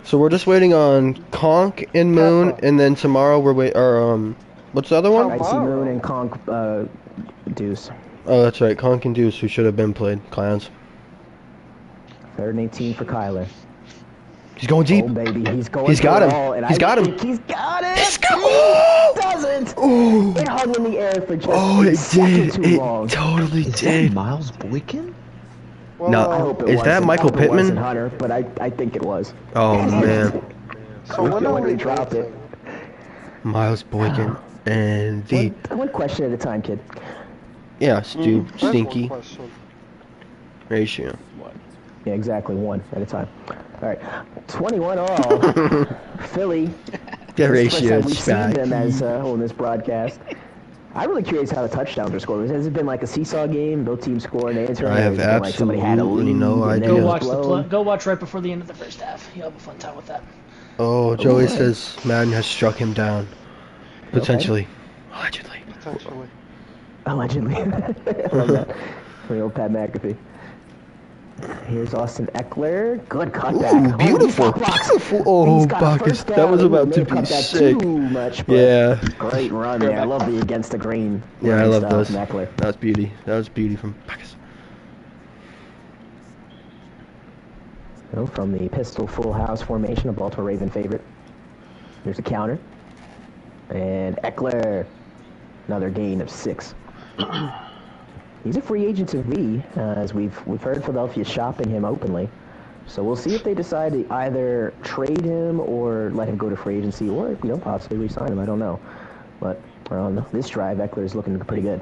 So we're just waiting on Conk and Moon, Peppa. and then tomorrow what's the other one? I see Moon and Conk Deuce. Oh, that's right, Conk and Deuce, who should have been played. Clowns. 3rd and 18 for Kyler. He's going deep. Oh, baby, he's going He's got for it him. all, and He's I got him. think he's got it. He's got- He doesn't. Ooh. It hung in the air for just Oh, a it second did. too It long. totally Is that did. Miles Boykin? Well, No. I hope it Is wasn't. that Michael I hope it wasn't Pittman? Hunter, but I think it was. Oh man, so when are When we he dropped it. waiting? Miles Boykin and the One question at a time, kid. yeah, I have one stinky question. ratio. Yeah, exactly, one at a time. All right, 21 all. Philly. The This is the first ratio time is we've seen them spiky. as on this broadcast. I'm really curious how the touchdowns are scored. Has it been like a seesaw game? Both teams score and answer. I have or has it been like somebody had a absolutely lead no and then idea. it Go was watch blown? go watch right before the end of the first half. You'll have a fun time with that. Oh, Joey Ooh. says Madden has struck him down. Potentially. Allegedly. Potentially. Allegedly. I love that. For the old Pat McAfee. Here's Austin Eckler. Good cutback. Ooh, beautiful, Beautiful. Oh, Bacchus, that was about to be sick. Too much, but Yeah. great run there. I love the against the green. Yeah, I running love style those. from Eckler. That was beauty. That was beauty from Bacchus. So from the pistol full house formation, a Baltimore Raven favorite. There's a counter. And Eckler, another gain of 6. He's a free agent to V, as we've heard Philadelphia shopping him openly. So we'll see if they decide to either trade him or let him go to free agency, or possibly re-sign him. I don't know. But on this drive, Eckler is looking pretty good,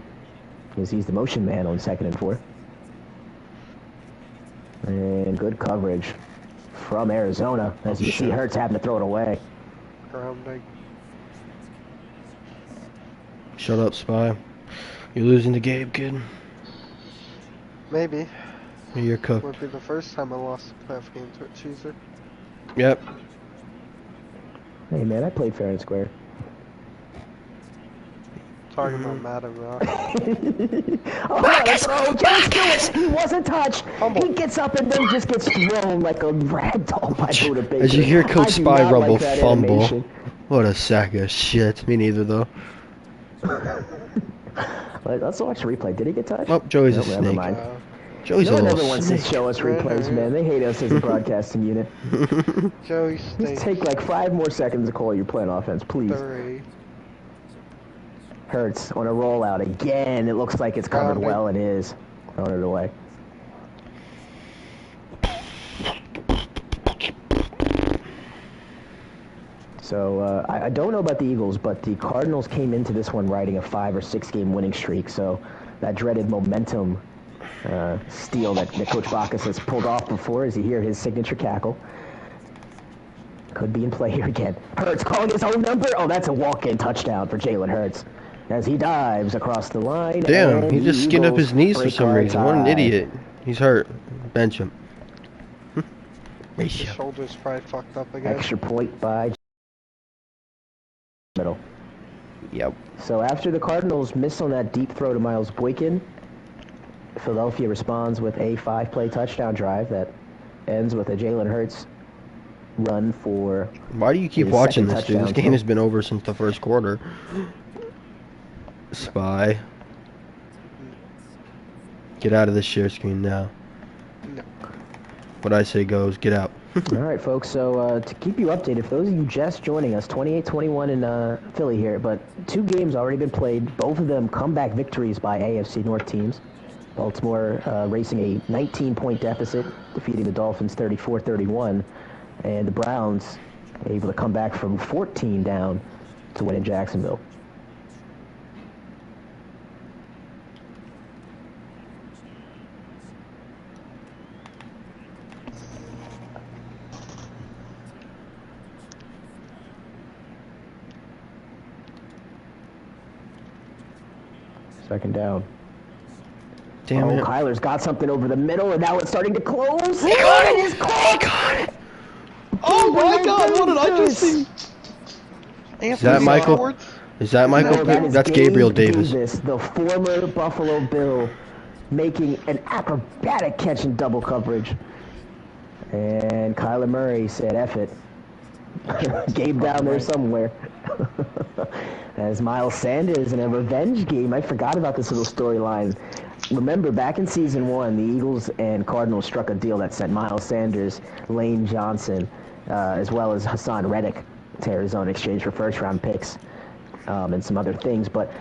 because he's the motion man on 2nd and 4. And good coverage from Arizona, as you see Hurts having to throw it away. Grounding. Shut up, Spy. You're losing the game, kid. Maybe. You're cooked. Would be the first time I lost a playoff game to a cheeser. Yep. Hey man, I played fair and square. Talking about Madden now. Oh, just do it! He wasn't touched! Fumble. He gets up and then just gets thrown like a rag doll by Buda Baker. As you hear Coach I do Spy not rumble like that fumble. animation. What a sack of shit. Me neither, though. Let's watch the replay. Did he get touched? Oh, Joey's a Nope, never snake. mind. Joey's No a one ever little wants to snake. show us replays, man. They hate us as a broadcasting unit. Joey Just stinks. take like 5 more seconds to call your plan offense, please. 3. Hurts on a rollout again. It looks like it's covered Grounding. well. It is. Throwing it away. So I don't know about the Eagles, but the Cardinals came into this one riding a 5 or 6 game winning streak. So that dreaded momentum steal that Coach Bacchus has pulled off before, as you hear his signature cackle, could be in play here again. Hurts calling his own number. Oh, that's a walk-in touchdown for Jalen Hurts as he dives across the line. Damn, and he the just skinned up Eagles his knees for break some our reason. What an tie. idiot. He's hurt. Bench him. His Ratio. shoulders probably fucked up again. Extra point by middle. Yep. So after the Cardinals miss on that deep throw to Miles Boykin, Philadelphia responds with a 5-play touchdown drive that ends with a Jalen Hurts run for... Why do you keep his watching second this, dude? This touchdown, game too. has been over since the first quarter. Spy. Get out of the share screen now. No. What I say goes, get out. All right, folks, so to keep you updated, for those of you just joining us, 28-21 in Philly here, but 2 games already been played, both of them comeback victories by AFC North teams. Baltimore racing a 19-point deficit, defeating the Dolphins 34-31, and the Browns able to come back from 14 down to win in Jacksonville. Second down. Damn it. Kyler's got something over the middle, and now it's starting to close. He got it! He got it! Oh my god, what did I just see? Is that Michael? Edwards? Is that Michael? No, that is That's Gabriel Gabe Davis. the former Buffalo Bill, making an acrobatic catch in double coverage. And Kyler Murray said, F it. Gabe down there somewhere. As Miles Sanders in a revenge game. I forgot about this little storyline. Remember, back in Season 1, the Eagles and Cardinals struck a deal that sent Miles Sanders, Lane Johnson, as well as Hassan Reddick to Arizona in exchange for first-round picks and some other things. But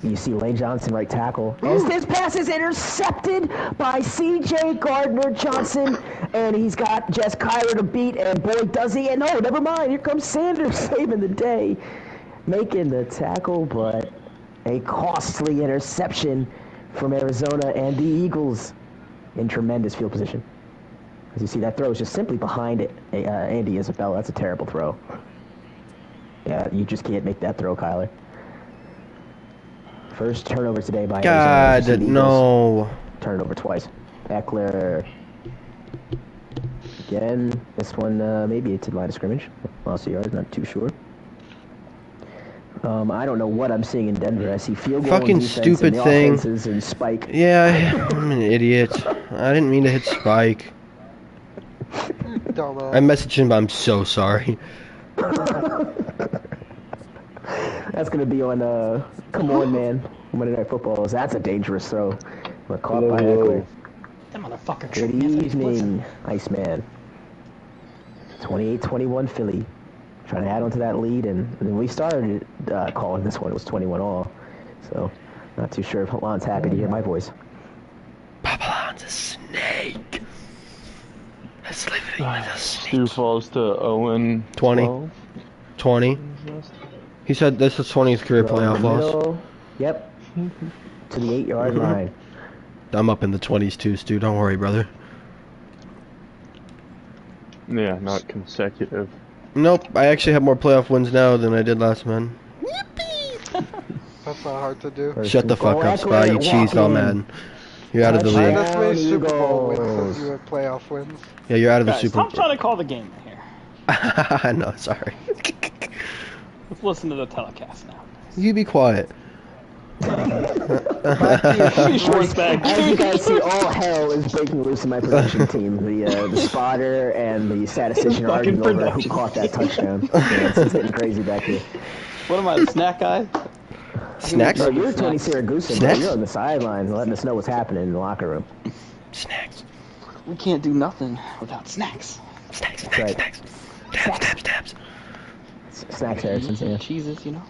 You see Lane Johnson, right tackle. As this pass is intercepted by C.J. Gardner-Johnson, and he's got Jess Kyler to beat, and boy, does he. And no, never mind. Here comes Sanders saving the day, making the tackle, but a costly interception from Arizona and the Eagles in tremendous field position. As you see, that throw is just simply behind it. Andy Isabella, that's a terrible throw. Yeah, you just can't make that throw, Kyler. First turnover today by God, Arizona. no. Turnover twice. Eckler. Again, this one maybe it's a line of scrimmage. Loss of yards, not too sure. I don't know what I'm seeing in Denver. I see field goal Fucking and defense stupid and the thing. offenses and Spike. Yeah, I'm an idiot. I didn't mean to hit Spike. Dumbass. I messaged him, but I'm so sorry. That's going to be on, come on, man. Monday Night Football. That's a dangerous throw. We're caught by Eckler. That motherfucker Good tripped me. I thought he was blitzing. evening, Iceman. 28-21 Philly. Trying to add on to that lead, and when we started calling this one, it was 21-all. So, not too sure if Lon's happy to hear my voice. Babylon's a snake. That's living with a snake. Stu falls to Owen. 20. 20. He said this is 20th career playoff loss. Middle, yep. To the 8-yard line. I'm up in the 20s too, Stu. Don't worry, brother. Yeah, not consecutive. Nope, I actually have more playoff wins now than I did last man. That's not hard to do. First Shut and the fuck goal, up, Spy. You Eckler, cheesed all walk in. Madden. You're out of the Touchdown. league. That's many Super Bowl wins Eagles. since you have playoff wins. Yeah, you're out of the Guys, Super stop trying Bowl. to call the game here. No, sorry. Let's listen to the telecast now. You be quiet. Shorts back. As you guys see, all hell is breaking loose in my production team. The spotter and the statistician are arguing Fucking over who production caught that touchdown. Yeah, it's getting crazy back here. What am I, the snack guy? Snacks? No, you're Tony Siragusa, but Snacks? you're on the sideline letting us know what's happening in the locker room. Snacks. We can't do nothing without snacks. Snacks, That's right. snacks. Tabs, tabs, tabs. Snacks, Harrison. Yeah. Cheeses, you know?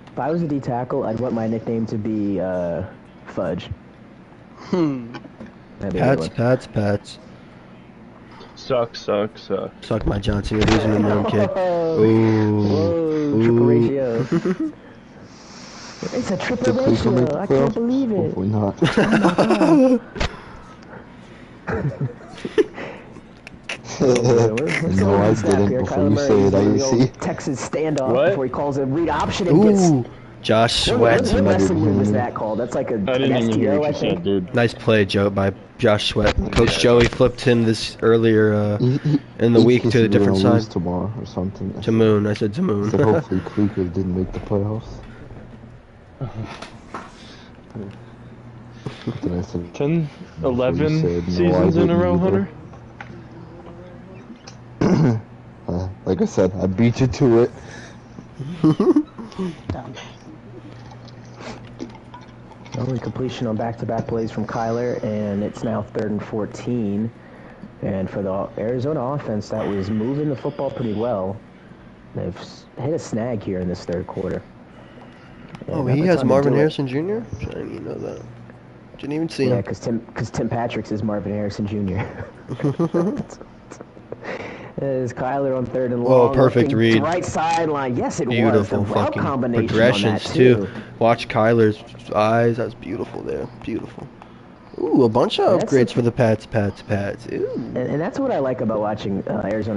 If I was a D tackle, I'd want my nickname to be Fudge. That'd be a good one. Pats. Suck. Suck my Johnson. You're losing the moon kick. Whoa, Ooh. triple Ooh. ratio. It's a triple ratio. I can't believe it. Hopefully not. No, I didn't before you say it, I see. Texas standoff What? before he calls a read option and gets... Ooh. Josh Sweat. What wrestling move was that called? That's like a I didn't even hear STO, what I you think. said, dude. Nice play, Joe, by Josh Sweat. Coach Joey flipped him this earlier in the week to a different side. Tomorrow or something. To Moon. I said to I Moon. said hopefully Cleveland didn't make the playoffs. Then I said, 10, 11 said, no, seasons I in a didn't row, either. Hunter? like I said, I beat you to it. Only completion on back-to-back plays from Kyler, and it's now 3rd and 14. And for the Arizona offense, that was moving the football pretty well. They've hit a snag here in this third quarter. Oh, And he that's has time to Marvin do it. Harrison Jr.? I didn't even know that. Didn't even see Yeah, him. because Tim Patrick's is Marvin Harrison Jr. Is Kyler on 3rd and long? Whoa, perfect looking read. Right sideline. Yes, it Beautiful was. The route fucking combination progressions, on that, too. Watch Kyler's eyes. That's beautiful there. Beautiful. Ooh, a bunch of That's upgrades the- for the Pats. Ooh. And that's what I like about watching Arizona